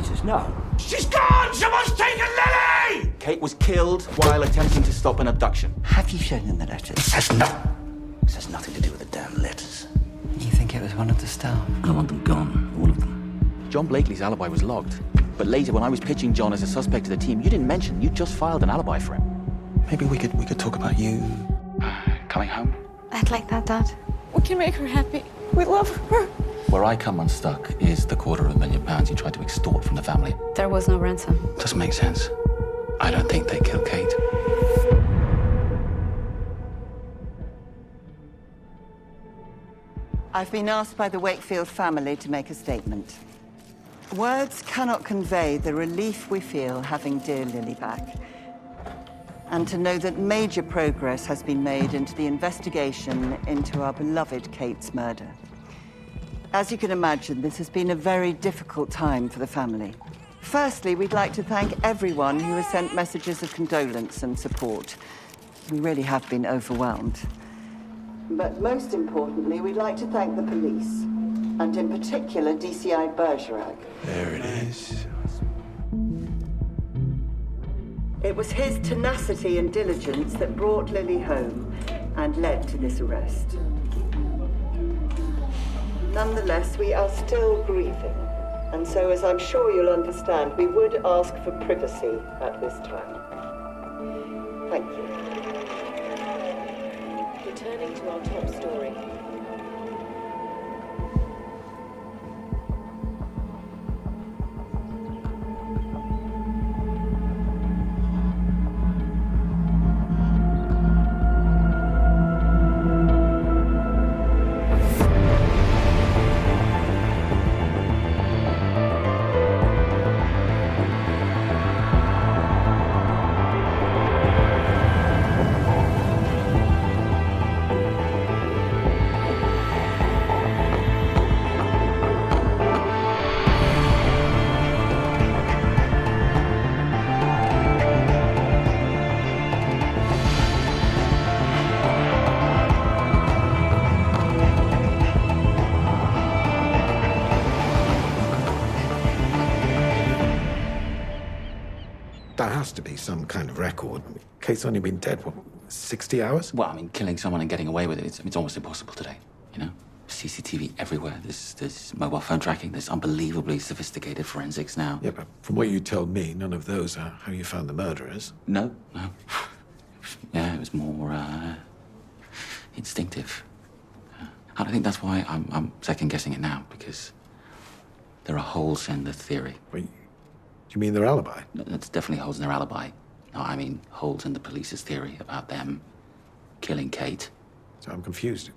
Jesus, no. She's gone! Someone's taken Lily! Kate was killed while attempting to stop an abduction. Have you shown him the letters? It says no. This has nothing to do with the damn letters. You think it was one of the staff? I want them gone, all of them. John Blakely's alibi was logged. But later, when I was pitching John as a suspect to the team, you didn't mention you just filed an alibi for him. Maybe we could talk about you Coming home? I'd like that, Dad. We can make her happy. We love her. Where I come unstuck is the £250,000 you tried to extort from the family. There was no ransom. Doesn't make sense. I don't think they killed Kate. I've been asked by the Wakefield family to make a statement. Words cannot convey the relief we feel having dear Lily back, and to know that major progress has been made into the investigation into our beloved Kate's murder. As you can imagine, this has been a very difficult time for the family. Firstly, we'd like to thank everyone who has sent messages of condolence and support. We really have been overwhelmed. But most importantly, we'd like to thank the police, and in particular, DCI Bergerac. There it is. It was his tenacity and diligence that brought Lily home and led to this arrest. Nonetheless, we are still grieving, and so, as I'm sure you'll understand, we would ask for privacy at this time. Thank you. Returning to our top story. There has to be some kind of record. Kate's only been dead, what, 60 hours? Well, I mean, killing someone and getting away with it, it's almost impossible today, you know? CCTV everywhere, there's mobile phone tracking, there's unbelievably sophisticated forensics now. Yeah, but from what you told me, none of those are how you found the murderers. No. Yeah, it was more, instinctive. I think that's why I'm second-guessing it now, because there are holes in the theory. Wait, do you mean their alibi? That's definitely holes in their alibi. No, I mean holes in the police's theory about them killing Kate. So I'm confused.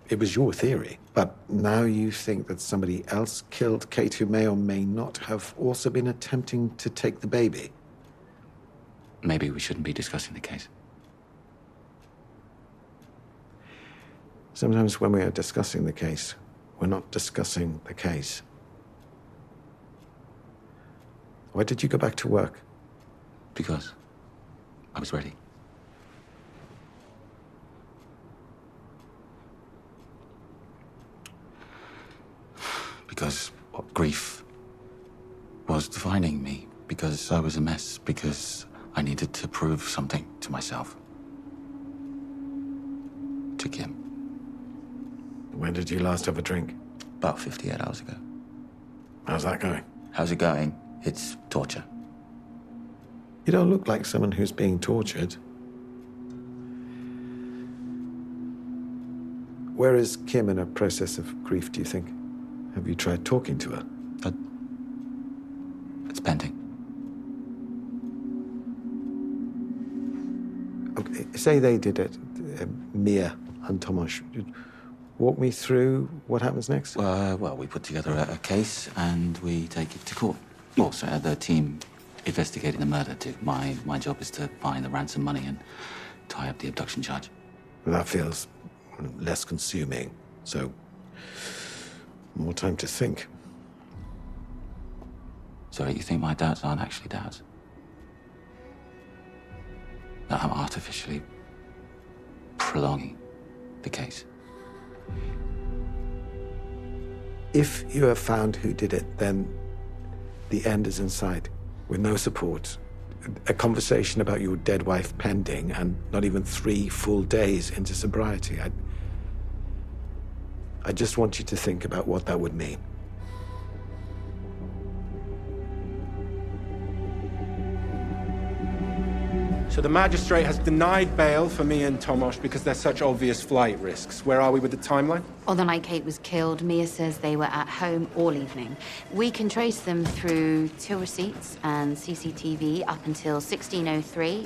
It was your theory, but now you think that somebody else killed Kate who may or may not have also been attempting to take the baby? Maybe we shouldn't be discussing the case. Sometimes when we are discussing the case, we're not discussing the case. Why did you go back to work? Because I was ready. Because grief was defining me. Because I was a mess. Because I needed to prove something to myself. To Kim. When did you last have a drink? About 58 hours ago. How's that going? How's it going? It's torture. You don't look like someone who's being tortured. Where is Kim in a process of grief, do you think? Have you tried talking to her? It's pending. Okay, say they did it, Mia and Tomasz. Walk me through what happens next? Well, we put together a case and we take it to court. Also, the team investigating the murder too. My job is to find the ransom money and tie up the abduction charge. Well, that feels less consuming, so more time to think. So you think my doubts aren't actually doubts? That I'm artificially prolonging the case? If you have found who did it, then the end is in sight, with no support, a conversation about your dead wife pending, and not even 3 full days into sobriety. I just want you to think about what that would mean. So the magistrate has denied bail for me and Tomasz because they're such obvious flight risks. Where are we with the timeline? On the night Kate was killed, Mia says they were at home all evening. We can trace them through till receipts and CCTV up until 16:03,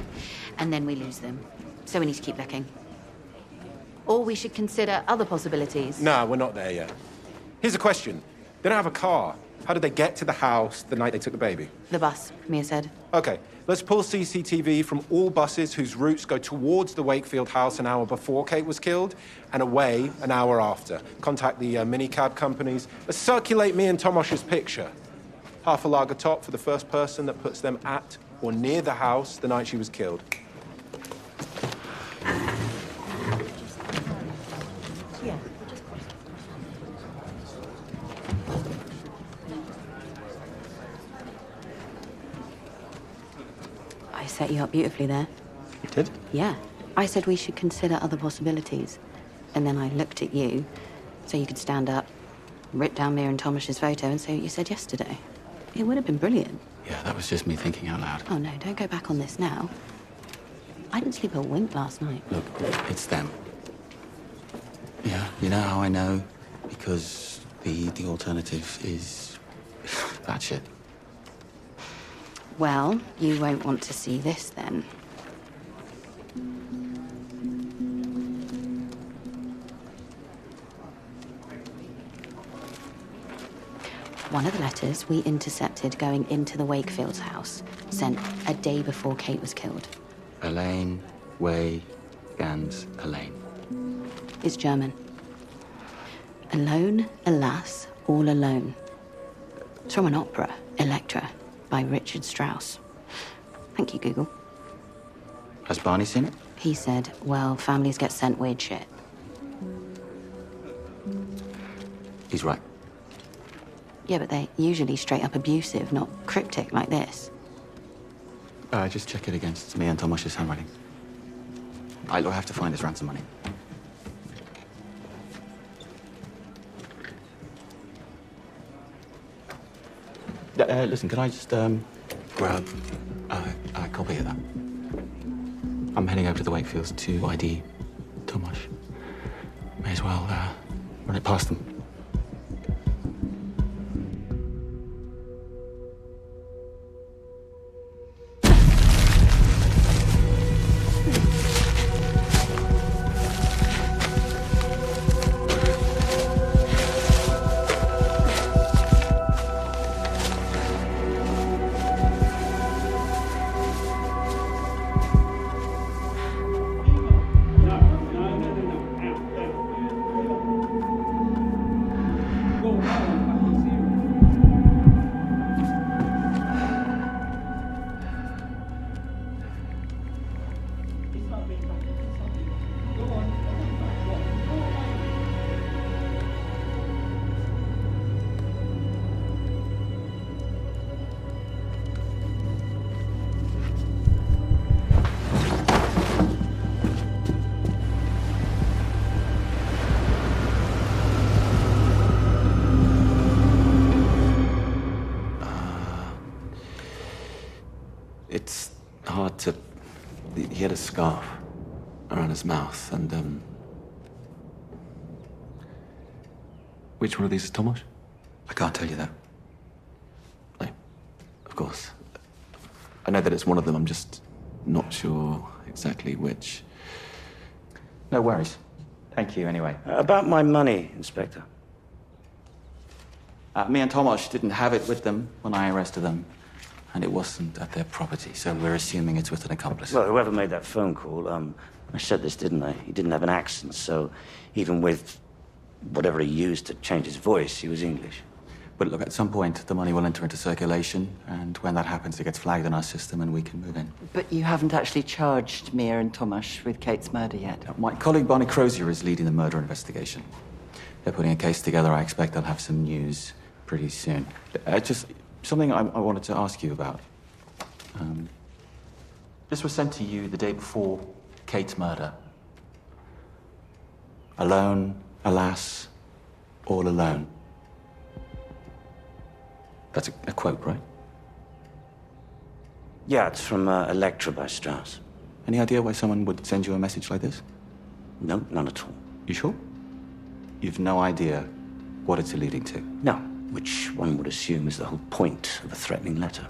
and then we lose them. So we need to keep looking. Or we should consider other possibilities. No, we're not there yet. Here's a question. They don't have a car. How did they get to the house the night they took the baby? The bus, Mia said. Okay, let's pull CCTV from all buses whose routes go towards the Wakefield house an hour before Kate was killed and away an hour after. Contact the minicab companies. Let's circulate me and Tomasz's picture. Half a lager top for the first person that puts them at or near the house the night she was killed. Yeah. I set you up beautifully there. You did? Yeah. I said we should consider other possibilities. And then I looked at you, so you could stand up, rip down Mia and Tomasz's photo and say what you said yesterday. It would have been brilliant. Yeah, that was just me thinking out loud. Oh, no, don't go back on this now. I didn't sleep a wink last night. Look, it's them. Yeah, you know how I know? Because the alternative is that shit. Well, you won't want to see this then. One of the letters we intercepted going into the Wakefield's house, sent a day before Kate was killed. Elaine, Way, Gans, Elaine. It's German. Alone, alas, all alone. It's from an opera, Electra, by Richard Strauss. Thank you, Google. Has Barney seen it? He said, well, families get sent weird shit. He's right. Yeah, but they're usually straight up abusive, not cryptic like this. Just check it against me and Tomasz's handwriting. I have to find his ransom money. Listen, can I just grab a copy of that? I'm heading over to the Wakefields to ID Tomasz. May as well run it past them. It's hard to... He had a scarf around his mouth, and, Which one of these is Tomasz? I can't tell you that. No, of course. I know that it's one of them, I'm just not sure exactly which. No worries. Thank you, anyway. About my money, Inspector. Me and Tomasz didn't have it with them when I arrested them. And it wasn't at their property, so we're assuming it's with an accomplice. Well, whoever made that phone call, I said this, didn't I? He didn't have an accent, so even with whatever he used to change his voice, he was English. But look, at some point, the money will enter into circulation, and when that happens, it gets flagged in our system and we can move in. But you haven't actually charged Mia and Tomasz with Kate's murder yet. My colleague Barney Crozier is leading the murder investigation. They're putting a case together. I expect they'll have some news pretty soon. something I wanted to ask you about. This was sent to you the day before Kate's murder. Alone, alas, all alone. That's a quote, right? Yeah, it's from Electra by Strauss. Any idea why someone would send you a message like this? No, none at all. You sure? You've no idea what it's alluding to? No, which one would assume is the whole point of a threatening letter.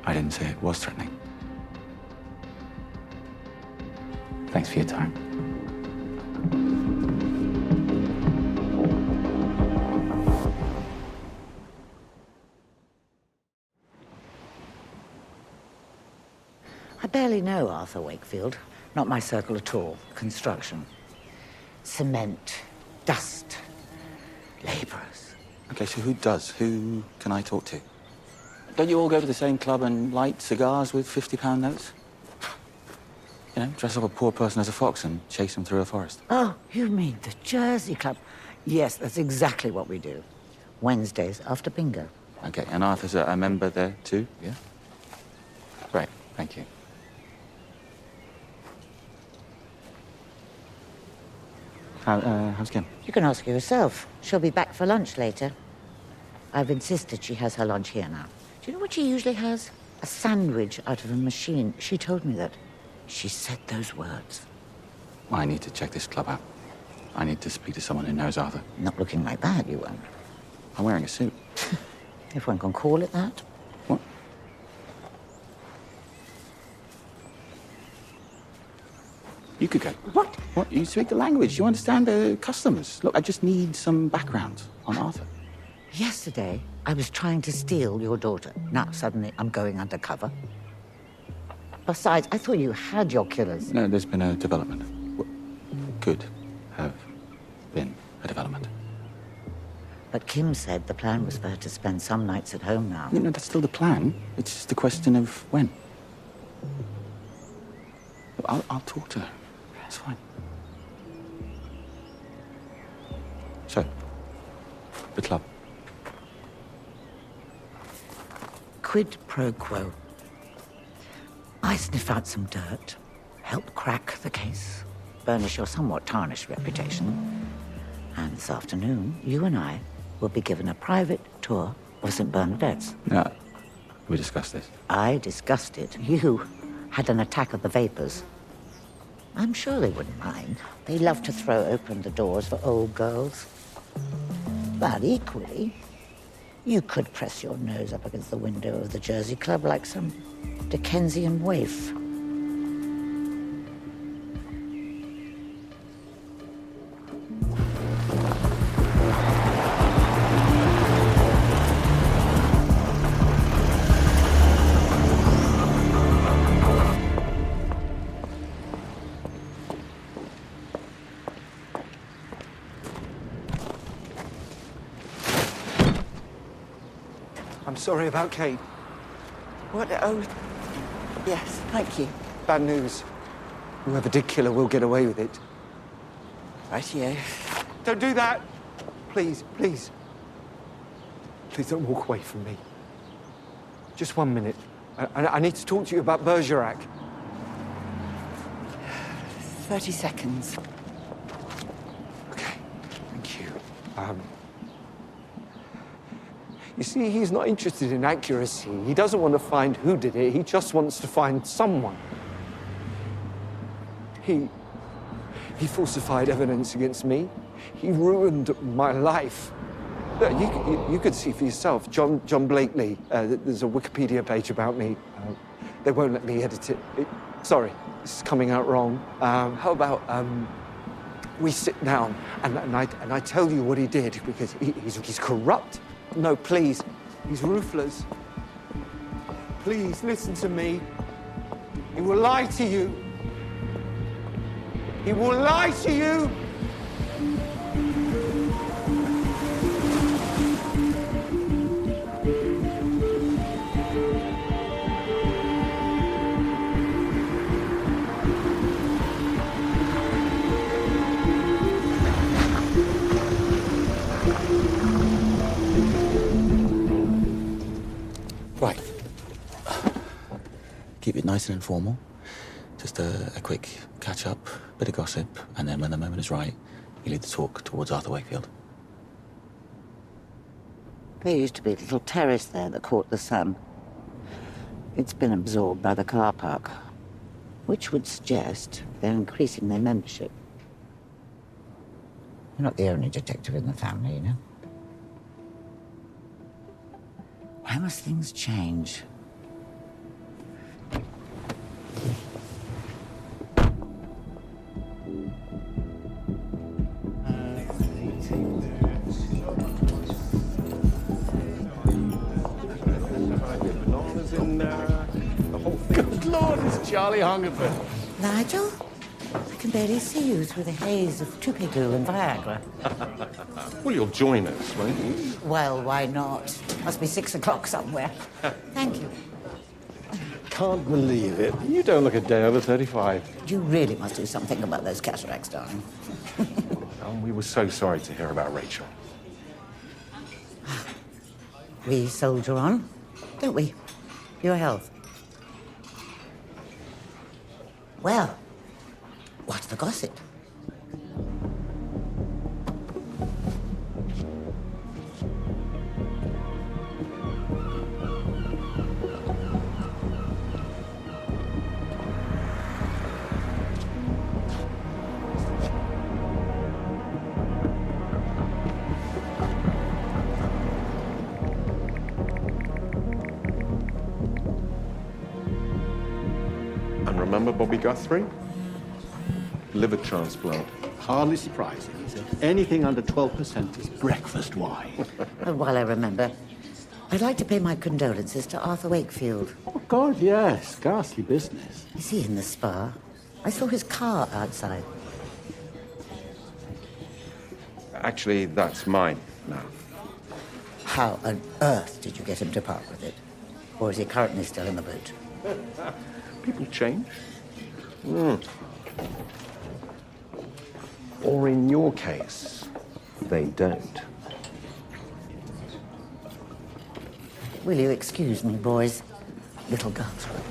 I didn't say it was threatening. Thanks for your time. I barely know Arthur Wakefield. Not my circle at all. Construction. Cement. Dust. Laborers. Okay, so who does? Who can I talk to? Don't you all go to the same club and light cigars with £50 notes? You know, dress up a poor person as a fox and chase them through a forest. Oh, you mean the Jersey Club? Yes, that's exactly what we do. Wednesdays after bingo. Okay, and Arthur's a member there too, yeah? Great, thank you. How's Kim? You can ask her yourself. She'll be back for lunch later. I've insisted she has her lunch here now. Do you know what she usually has? A sandwich out of a machine. She told me that. She said those words. I need to check this club out. I need to speak to someone who knows Arthur. Not looking like that, you won't. I'm wearing a suit. If one can call it that. What? You could go. What? What? You speak the language. You understand the customs. Look, I just need some background on Arthur. Yesterday, I was trying to steal your daughter. Now, suddenly, I'm going undercover. Besides, I thought you had your killers. No, there's been a development. Could have been a development. But Kim said the plan was for her to spend some nights at home now. You know, that's still the plan. It's just a question of when. I'll talk to her. It's fine. So, the club. Quid pro quo. I sniff out some dirt, help crack the case, burnish your somewhat tarnished reputation, and this afternoon, you and I will be given a private tour of St. Bernadette's. No, we discussed this. I discussed it. You had an attack of the vapors. I'm sure they wouldn't mind. They love to throw open the doors for old girls. But equally, you could press your nose up against the window of the Jersey Club like some Dickensian waif. I'm sorry about Kate. What? Oh, yes, thank you. Bad news. Whoever did kill her will get away with it. Rightio. Don't do that! Please, please. Please don't walk away from me. Just 1 minute. I need to talk to you about Bergerac. 30 seconds. Okay, thank you. You see, he's not interested in accuracy. He doesn't want to find who did it. He just wants to find someone. He falsified evidence against me. He ruined my life. Look, you could see for yourself. John Blakely. There's a Wikipedia page about me. They won't let me edit it. Sorry, this is coming out wrong. How about we sit down and I tell you what he did, because he's corrupt. No, please. He's ruthless. Please, listen to me. He will lie to you. He will lie to you! Keep it nice and informal. Just a quick catch-up, bit of gossip, and then when the moment is right, you lead the talk towards Arthur Wakefield. There used to be a little terrace there that caught the sun. It's been absorbed by the car park, which would suggest they're increasing their membership. You're not the only detective in the family, you know. Why must things change? Good Lord, it's Charlie Hungerford. Nigel? I can barely see you through the haze of Tupigoo and Viagra. Well, you'll join us, won't you? Well, why not? Must be 6 o'clock somewhere. Thank you. Can't believe it. You don't look a day over 35. You really must do something about those cataracts, darling. We were so sorry to hear about Rachel. We soldier on, don't we? Your health. Well, what's the gossip? And remember Bobby Guthrie? Liver transplant. Hardly surprising, is it? Anything under 12% is breakfast wine. Oh, while I remember, I'd like to pay my condolences to Arthur Wakefield. Oh, God, yes. Ghastly business. Is he in the spa? I saw his car outside. Actually, that's mine now. How on earth did you get him to part with it? Or is he currently still in the boot? People change. Or in your case, they don't. Will you excuse me, boys? Little Guthrie.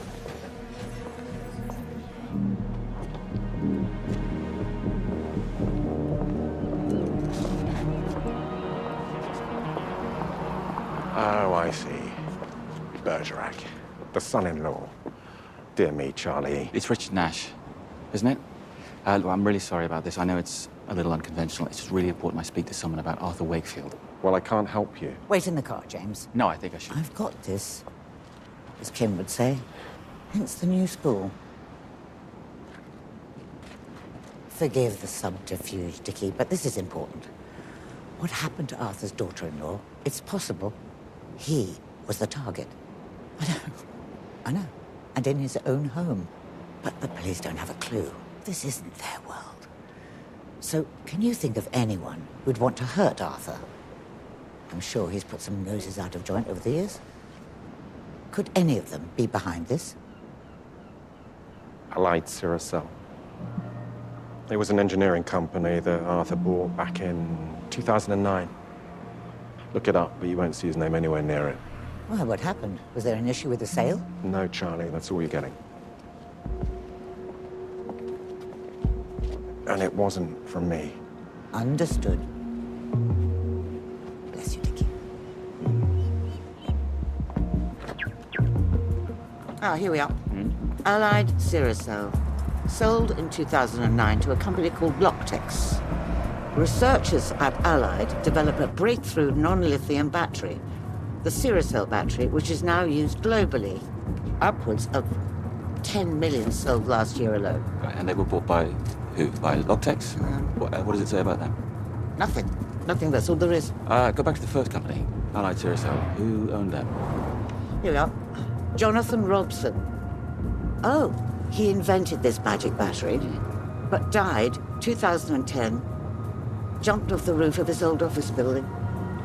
Oh, I see. Bergerac, the son-in-law. Dear me, Charlie. It's Richard Nash, isn't it? Look, I'm really sorry about this. I know it's a little unconventional. It's just really important I speak to someone about Arthur Wakefield. Well, I can't help you. Wait in the car, James. No, I think I should. I've got this, as Kim would say. Hence the new school. Forgive the subterfuge, Dickie, but this is important. What happened to Arthur's daughter-in-law? It's possible he was the target. I know. And in his own home. But the police don't have a clue. This isn't their world. So, can you think of anyone who'd want to hurt Arthur? I'm sure he's put some noses out of joint over the years. Could any of them be behind this? Allied Cyrocell. It was an engineering company that Arthur bought back in 2009. Look it up, but you won't see his name anywhere near it. Well, what happened? Was there an issue with the sale? No, Charlie, that's all you're getting. And it wasn't from me. Understood. Bless you, Dickie. Ah, here we are. Allied Cyrocell. Sold in 2009 to a company called Blocktex. Researchers at Allied developed a breakthrough non-lithium battery, the Cyrocell battery, which is now used globally. Upwards of 10 million sold last year alone. Right, and they were bought by who? By Logtex? What does it say about them? Nothing. Nothing, that's all there is. Go back to the first company, Allied Cyrocell. Who owned them? Here we are. Jonathan Robson. Oh, he invented this magic battery, but died 2010. Jumped off the roof of his old office building,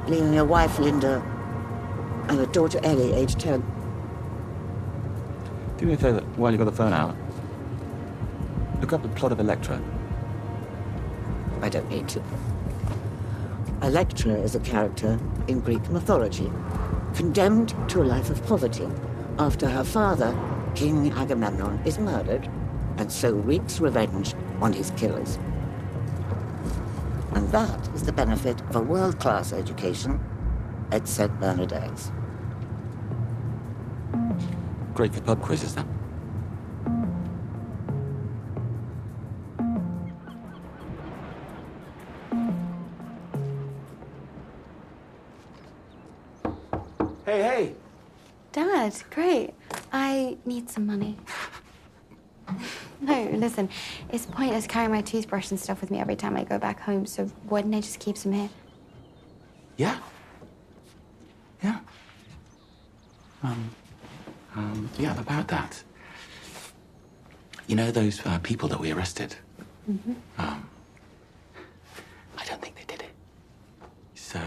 leaving a wife, Linda, and a daughter, Ellie, aged 10. Do me a favor, while you've got the phone out, look up the plot of Electra. I don't need to. Electra is a character in Greek mythology, condemned to a life of poverty after her father King Agamemnon is murdered, and so wreaks revenge on his killers. And that is the benefit of a world-class education at St. Bernardin's. Great for pub quizzes, then. Hey, hey! Dad, great. I need some money. No, listen, it's pointless carrying my toothbrush and stuff with me every time I go back home, so why didn't I just keep some here? Yeah. Yeah. Yeah, about that. You know those people that we arrested? Mm-hmm. I don't think they did it. So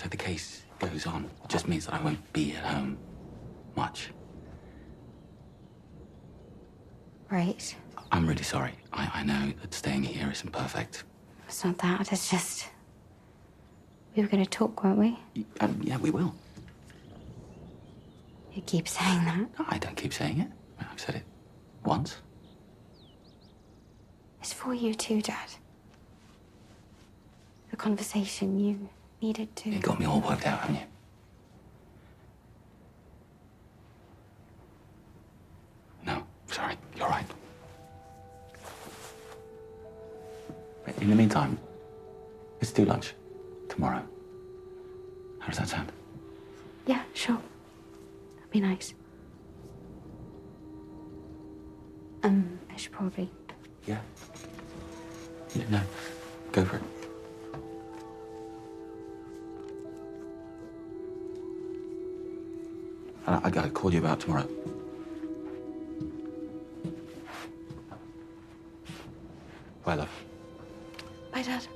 the case goes on. It just means that I won't be at home much. Right. I'm really sorry. I know that staying here isn't perfect. It's not that, it's just... We were gonna talk, weren't we? Yeah, we will. You keep saying that. No, I don't keep saying it. I've said it once. It's for you too, Dad. The conversation you needed to... You got me all worked out, haven't you? No, sorry. You're right. But in the meantime, let's do lunch tomorrow. How does that sound? Yeah, sure. That'd be nice. I should probably... Yeah. Yeah, no. Go for it. I gotta call you about tomorrow. Bye, love. Bye, Dad.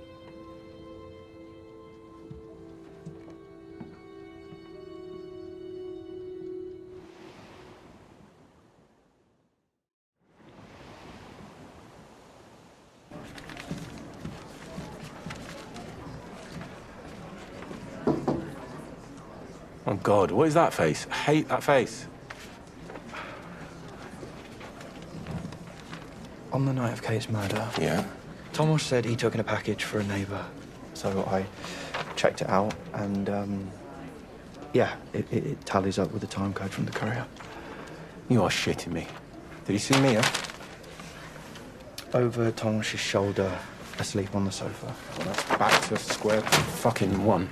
Oh, God, what is that face? I hate that face. On the night of Kate's murder, Yeah? Tomas said he took in a package for a neighbour. So I checked it out, and, yeah, it tallies up with the time code from the courier. You are shitting me. Did he see Mia? Over Tomas's shoulder, asleep on the sofa. Well, that's back to square fucking one.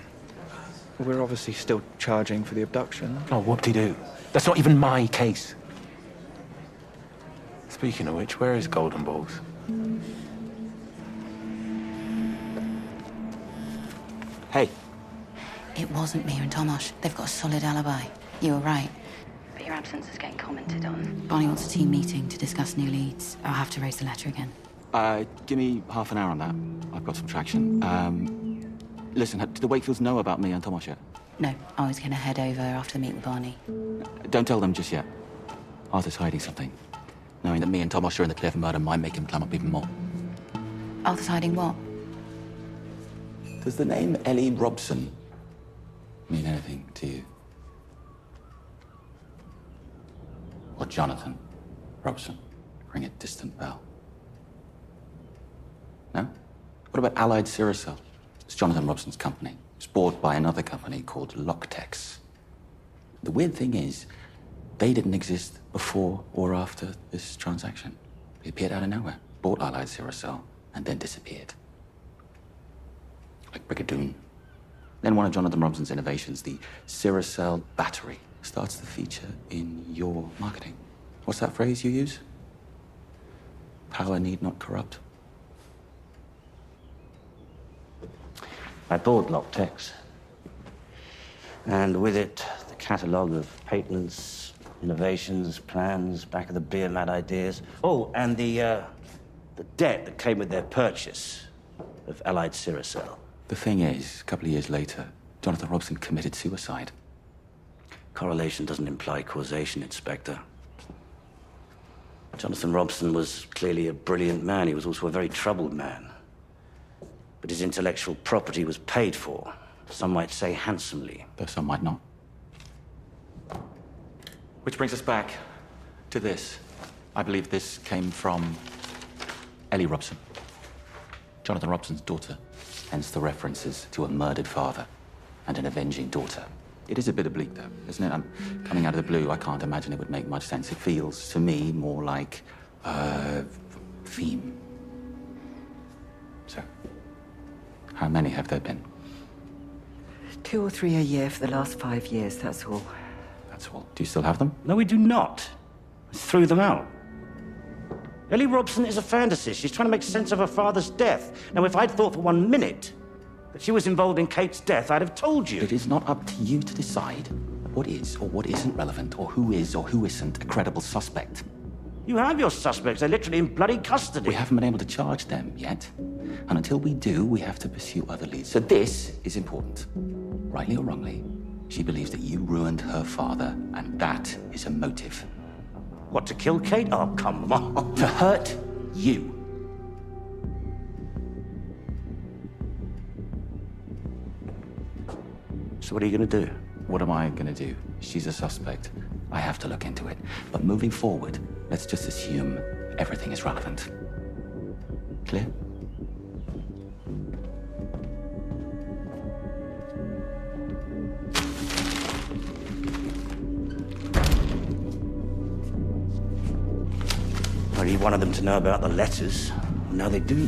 We're obviously still charging for the abduction. Oh, whoop-de-doo. That's not even my case. Speaking of which, where is Golden Balls? Hey. It wasn't Mia and Tomas. They've got a solid alibi. You were right. But your absence is getting commented on. Barney wants a team meeting to discuss new leads. I'll have to raise the letter again. Give me half an hour on that. I've got some traction. Listen, do the Wakefields know about me and Tomas yet? No, I was going to head over after the meet with Barney. Don't tell them just yet. Arthur's hiding something. Knowing that me and Tomas are in the clear for murder might make him clam up even more. Arthur's hiding what? Does the name Ellie Robson mean anything to you? Or Jonathan Robson? Ring a distant bell. No? What about Allied Cyrocell? It's Jonathan Robson's company. It's bought by another company called Loctex. The weird thing is, they didn't exist before or after this transaction. They appeared out of nowhere, bought Allied Cyrocell, and then disappeared. Like Brigadoon. Then one of Jonathan Robson's innovations, the Cyrocell battery, starts to feature in your marketing. What's that phrase you use? Power need not corrupt. I bought Loctex. And with it, the catalogue of patents, innovations, plans, back of the beer mad ideas. Oh, and the debt that came with their purchase of Allied Cyrocell. The thing is, a couple of years later, Jonathan Robson committed suicide. Correlation doesn't imply causation, Inspector. Jonathan Robson was clearly a brilliant man. He was also a very troubled man. But his intellectual property was paid for. Some might say handsomely. Though some might not. Which brings us back to this. I believe this came from Ellie Robson, Jonathan Robson's daughter. Hence the references to a murdered father and an avenging daughter. It is a bit oblique, though, isn't it? Coming out of the blue, I can't imagine it would make much sense. It feels, to me, more like a theme. So, how many have there been? 2 or 3 a year for the last 5 years, that's all. That's all. Do you still have them? No, we do not. I threw them out. Ellie Robson is a fantasist. She's trying to make sense of her father's death. Now, if I'd thought for 1 minute that she was involved in Kate's death, I'd have told you. It is not up to you to decide what is or what isn't relevant, or who is or who isn't a credible suspect. You have your suspects. They're literally in bloody custody. We haven't been able to charge them yet. And until we do, we have to pursue other leads. So this is important. Rightly or wrongly, she believes that you ruined her father, and that is a motive. What, to kill Kate? Oh, come on. To hurt you. So what are you going to do? What am I going to do? She's a suspect. I have to look into it. But moving forward, let's just assume everything is relevant. Clear? Well, you wanted them to know about the letters. Now they do.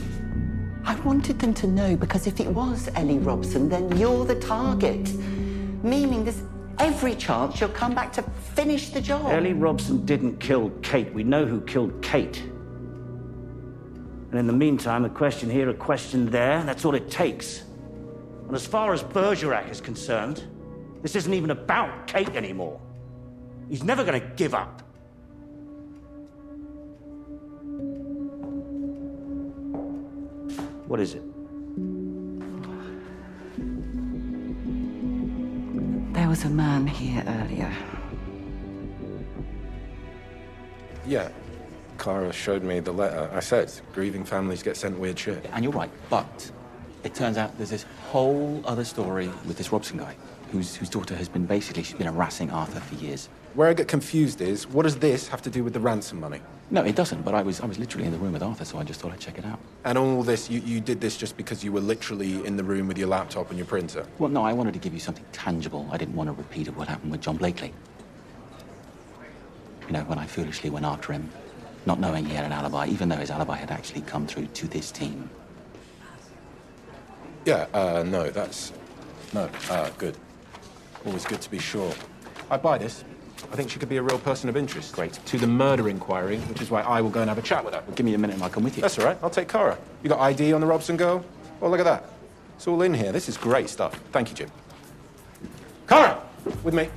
I wanted them to know because if it was Ellie Robson, then you're the target. Meaning there's every chance you'll come back to finish the job. Ellie Robson didn't kill Kate. We know who killed Kate. And in the meantime, a question here, a question there, that's all it takes. And as far as Bergerac is concerned, this isn't even about Kate anymore. He's never going to give up. What is it? There was a man here earlier. Yeah. Kara showed me the letter. I said, grieving families get sent weird shit. And you're right, but it turns out there's this whole other story with this Robson guy, whose daughter has been she's been harassing Arthur for years. Where I get confused is, what does this have to do with the ransom money? No, it doesn't, but I was literally in the room with Arthur, so I just thought I'd check it out. And all this, you did this just because you were literally in the room with your laptop and your printer? Well, no, I wanted to give you something tangible. I didn't want a repeat of what happened with John Blakely. You know, when I foolishly went after him, not knowing he had an alibi, even though his alibi had actually come through to this team. Yeah, no, good. Always good to be sure. I buy this. I think she could be a real person of interest. Great. To the murder inquiry, which is why I will go and have a chat with her. Well, give me a minute and I'll come with you. That's all right. I'll take Kara. You got ID on the Robson girl? Oh, look at that. It's all in here. This is great stuff. Thank you, Jim. Kara! With me.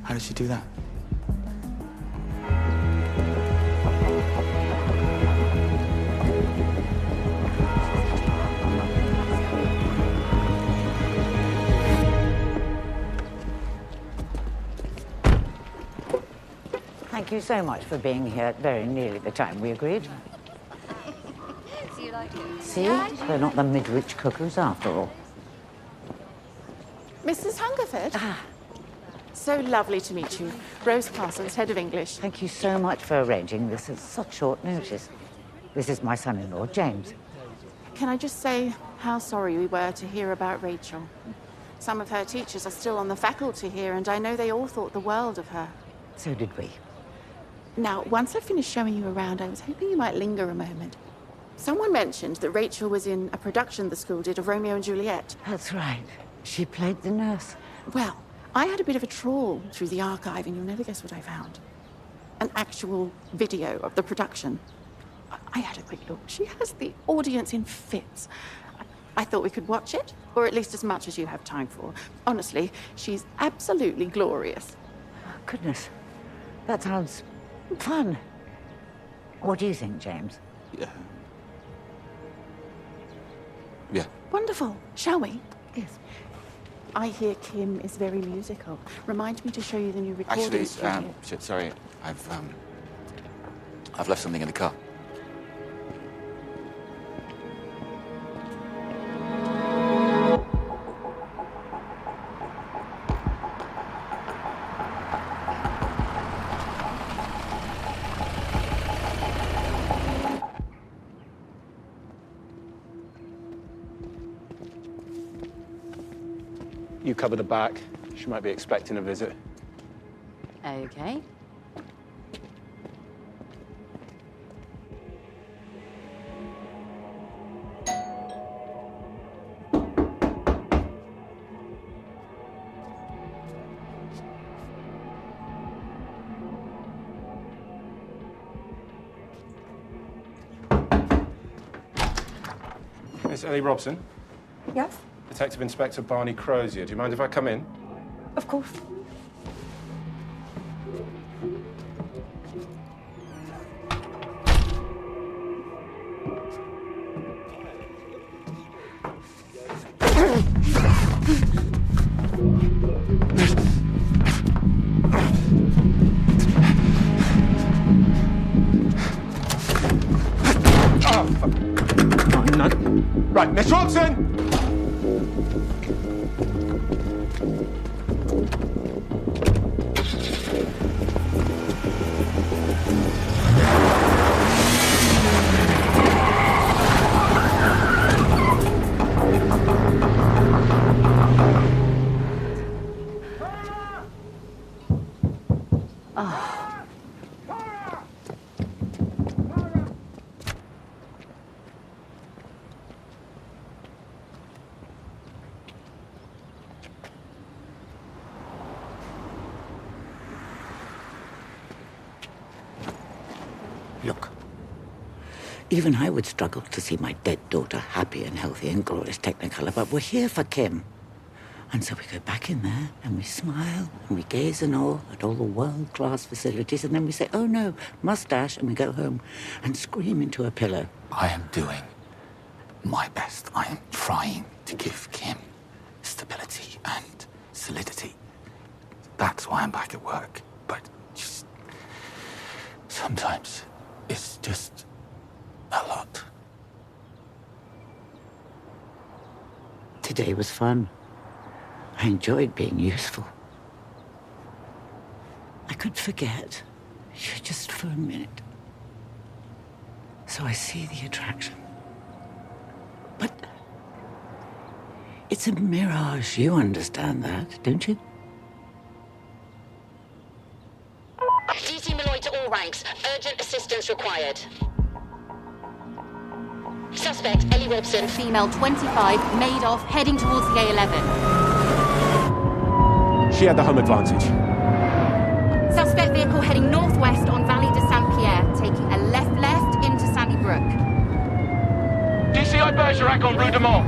How did she do that? Thank you so much for being here at very nearly the time we agreed. See? They're not the mid-rich cuckoos after all. Mrs. Hungerford? So lovely to meet you. Rose Parsons, head of English. Thank you so much for arranging this at such short notice. This is my son-in-law, James. Can I just say how sorry we were to hear about Rachel? Some of her teachers are still on the faculty here, and I know they all thought the world of her. So did we. Now, once I finished showing you around, I was hoping you might linger a moment. Someone mentioned that Rachel was in a production the school did of Romeo and Juliet. That's right. She played the nurse. Well, I had a bit of a trawl through the archive, and you'll never guess what I found. An actual video of the production. I had a quick look. She has the audience in fits. I thought we could watch it, or at least as much as you have time for. Honestly, she's absolutely glorious. Oh, goodness. That sounds fun. What do you think, James? Yeah. Wonderful. Shall we? Yes. I hear Kim is very musical. Remind me to show you the new recording Actually, studio. sorry, I've left something in the car. You cover the back. She might be expecting a visit. Okay. Miss Ellie Robson? Yes? Detective Inspector Barney Crozier. Do you mind if I come in? Of course. Right, Miss Robson! Look, even I would struggle to see my dead daughter happy and healthy in glorious Technicolor, but we're here for Kim. And so we go back in there, and we smile, and we gaze in awe at all the world-class facilities, and then we say, oh no, mustache, and we go home and scream into a pillow. I am doing my best. I am trying to give Kim stability and solidity. That's why I'm back at work. But just sometimes it's just a lot. Today was fun. I enjoyed being useful. I could forget, just for a minute. So I see the attraction. But it's a mirage. You understand that, don't you? DC Malloy to all ranks. Urgent assistance required. Suspect, Ellie Robson. Female 25, made off, heading towards the A11. She had the home advantage. Suspect vehicle heading northwest on Valley de Saint-Pierre, taking a left into Sandy Brook. DCI Bergerac on Rue de Mont.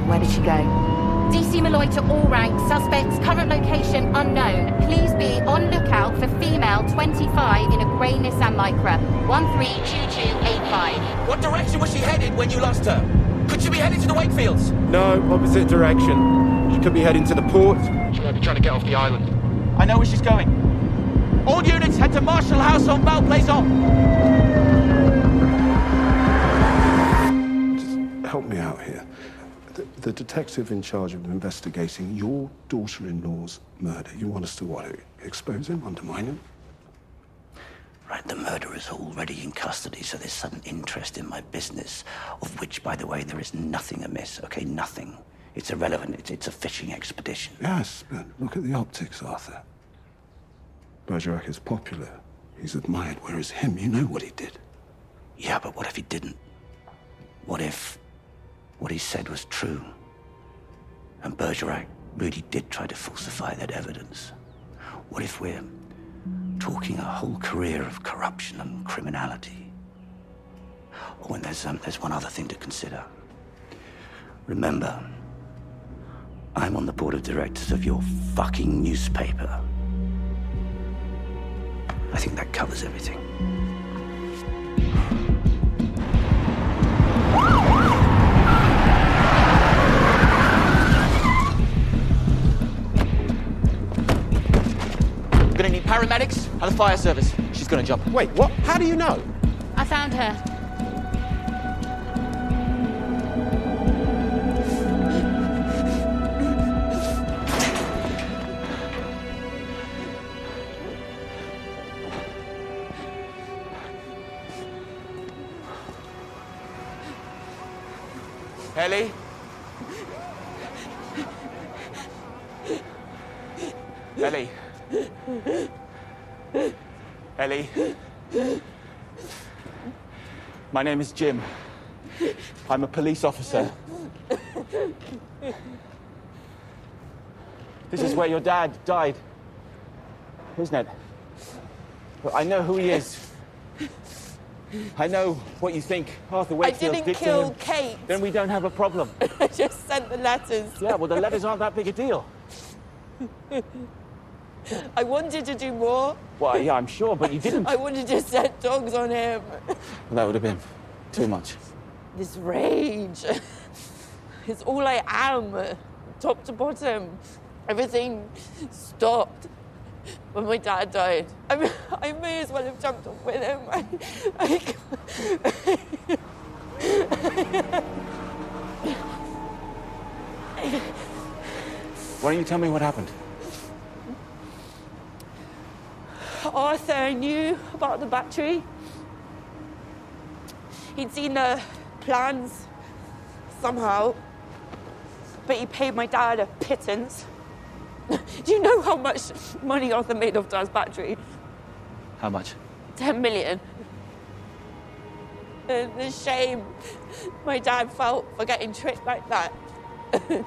Where did she go? DC Malloy to all ranks. Suspect's current location unknown. Please be on lookout for female 25 in a grey Nissan Micra. 132285. What direction was she headed when you lost her? Could she be heading to the Wakefields? No, opposite direction. She could be heading to the port. She might be trying to get off the island. I know where she's going. All units head to Marshall House on Malplaisant. Just help me out here. The detective in charge of investigating your daughter-in-law's murder, you want us to what? Expose him? Undermine him? Right, the murderer's already in custody, so there's sudden interest in my business, of which, by the way, there is nothing amiss, okay? Nothing. It's irrelevant. It's a fishing expedition. Yes, but look at the optics, Arthur. Bergerac is popular. He's admired, whereas him, you know what he did. Yeah, but what if he didn't? What if what he said was true? And Bergerac really did try to falsify that evidence? What if we're talking a whole career of corruption and criminality? Oh, and there's one other thing to consider. Remember, I'm on the board of directors of your fucking newspaper. I think that covers everything. gonna need paramedics and the fire service. She's gonna jump. Wait, what? How do you know? I found her. Ellie? Ellie? Ellie? My name is Jim. I'm a police officer. This is where your dad died, isn't it? But I know who he is. I know what you think Arthur Wakefield I didn't did kill to him. Kate. Then we don't have a problem. I just sent the letters. Yeah, well, the letters aren't that big a deal. I wanted to do more. Well, yeah, I'm sure, but you didn't. I wanted to set dogs on him. That would have been too much. This rage. It's all I am, top to bottom. Everything stopped when my dad died. I may as well have jumped off with him. Why don't you tell me what happened? Arthur knew about the battery. He'd seen the plans somehow, but he paid my dad a pittance. Do you know how much money Arthur made off Dad's battery? How much? 10 million. The shame my dad felt for getting tricked like that. And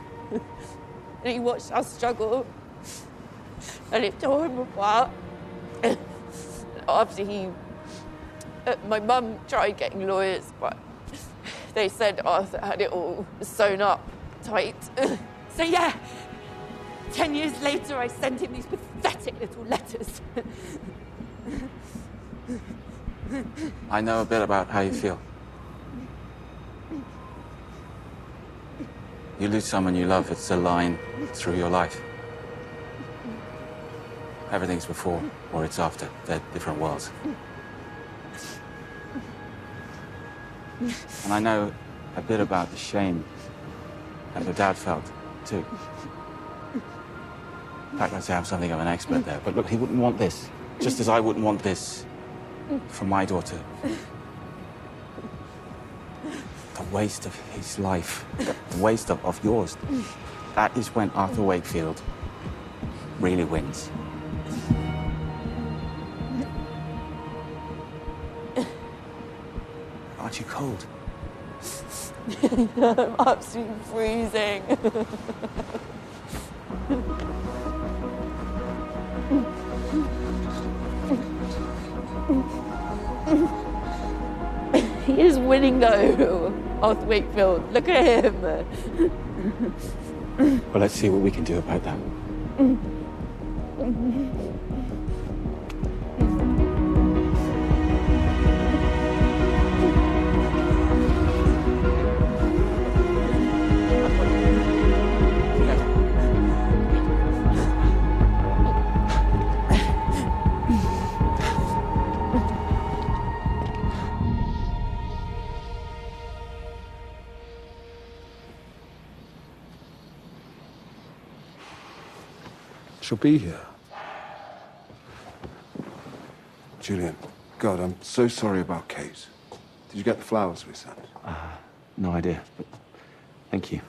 he watched us struggle, and it tore him apart. After my mum tried getting lawyers, but they said Arthur had it all sewn up tight. So yeah, 10 years later, I sent him these pathetic little letters. I know a bit about how you feel. You lose someone you love, it's a line through your life. Everything's before or it's after. They're different worlds. And I know a bit about the shame that your dad felt, too. In fact, I'd say I'm something of an expert there. But look, he wouldn't want this. Just as I wouldn't want this for my daughter. The waste of his life, the waste of yours. That is when Arthur Wakefield really wins. Aren't you cold? I'm absolutely freezing. He is winning though, Arthur Wakefield. Look at him. Well, let's see what we can do about that. She'll be here. Julian, God, I'm so sorry about Kate. Did you get the flowers we sent? No idea, but thank you.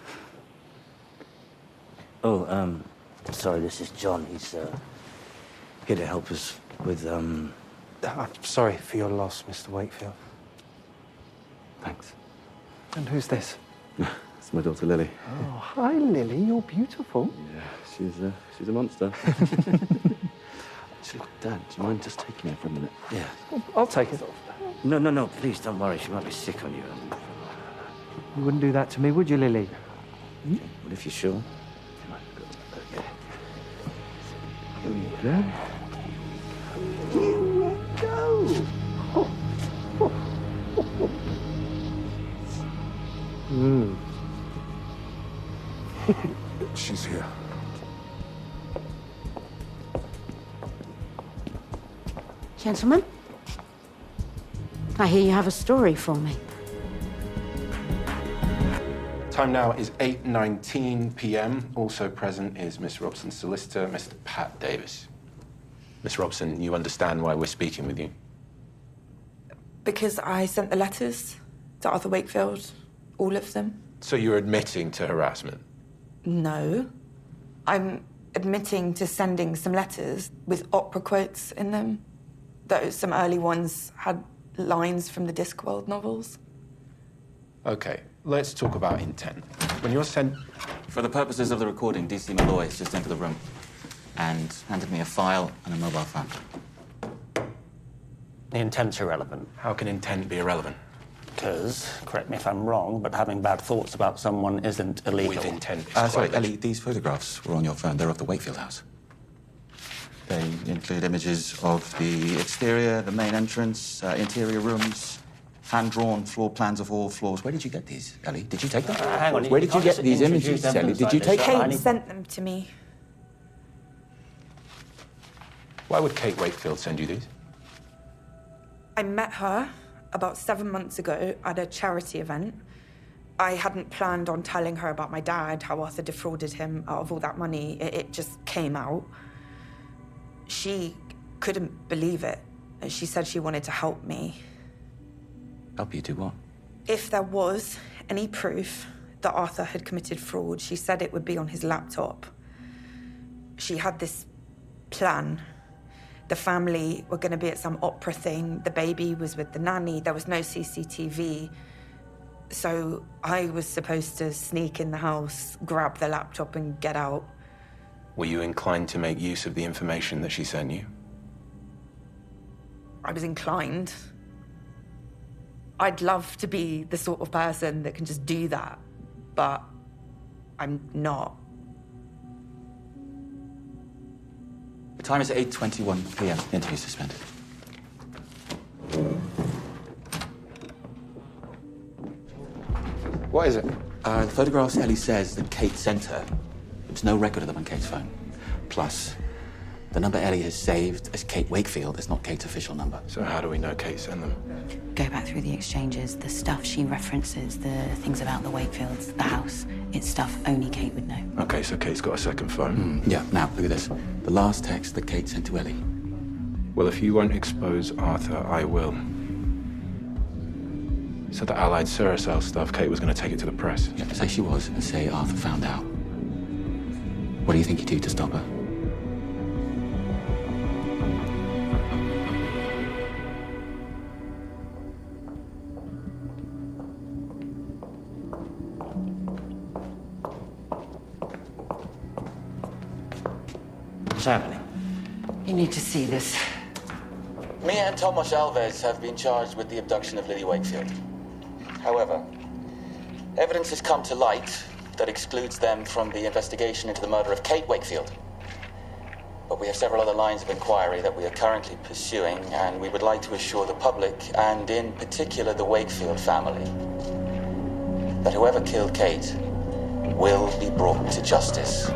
Oh, sorry, this is John. He's here to help us with, I'm sorry for your loss, Mr. Wakefield. Thanks. And who's this? It's my daughter, Lily. Oh, hi, Lily. You're beautiful. Yeah, she's a monster. Look, Dad, do you mind just taking her for a minute? Yeah. I'll take it. No, please don't worry. She might be sick on you. You wouldn't do that to me, would you, Lily? Well, if you're sure. Here we go. Here we go. She's here. Gentlemen, I hear you have a story for me. Time now is 8:19 p.m. Also present is Miss Robson's solicitor, Mr. Pat Davis. Miss Robson, you understand why we're speaking with you? Because I sent the letters to Arthur Wakefield, all of them. So you're admitting to harassment? No. I'm admitting to sending some letters with opera quotes in them. Some early ones had lines from the Discworld novels. Okay, let's talk about intent. When you're sent... For the purposes of the recording, DC Malloy has just entered the room and handed me a file and a mobile phone. The intent's irrelevant. How can intent be irrelevant? Because, correct me if I'm wrong, but having bad thoughts about someone isn't illegal. With intent. Sorry, Ellie, these photographs were on your phone. They're of the Wakefield house. They include images of the exterior, the main entrance, interior rooms, hand-drawn floor plans of all floors. Where did you get these, Ellie? Did you take them? Hang on. Where did you get these images, Ellie? Did you take them? Kate sent them to me. Why would Kate Wakefield send you these? I met her about 7 months ago at a charity event. I hadn't planned on telling her about my dad, how Arthur defrauded him out of all that money. It just came out. She couldn't believe it. She said she wanted to help me. Help you do what? If there was any proof that Arthur had committed fraud, she said it would be on his laptop. She had this plan. The family were going to be at some opera thing. The baby was with the nanny. There was no CCTV. So I was supposed to sneak in the house, grab the laptop and get out. Were you inclined to make use of the information that she sent you? I was inclined. I'd love to be the sort of person that can just do that, but I'm not. The time is 8:21 p.m. Interview suspended. What is it? The photographs Ellie says that Kate sent her. There's no record of them on Kate's phone. Plus, the number Ellie has saved as Kate Wakefield is not Kate's official number. So how do we know Kate sent them? Go back through the exchanges, the stuff she references, the things about the Wakefields, the house. It's stuff only Kate would know. Okay, so Kate's got a second phone. Yeah, now, look at this. The last text that Kate sent to Ellie. Well, if you won't expose Arthur, I will. So the Allied Cyricel stuff, Kate was going to take it to the press. Yeah, say she was, and say Arthur found out. What do you think you do to stop her? What's happening? You need to see this. Mia and Tomas Alves have been charged with the abduction of Lily Wakefield. However, evidence has come to light that excludes them from the investigation into the murder of Kate Wakefield. But we have several other lines of inquiry that we are currently pursuing, and we would like to assure the public, and in particular the Wakefield family, that whoever killed Kate will be brought to justice.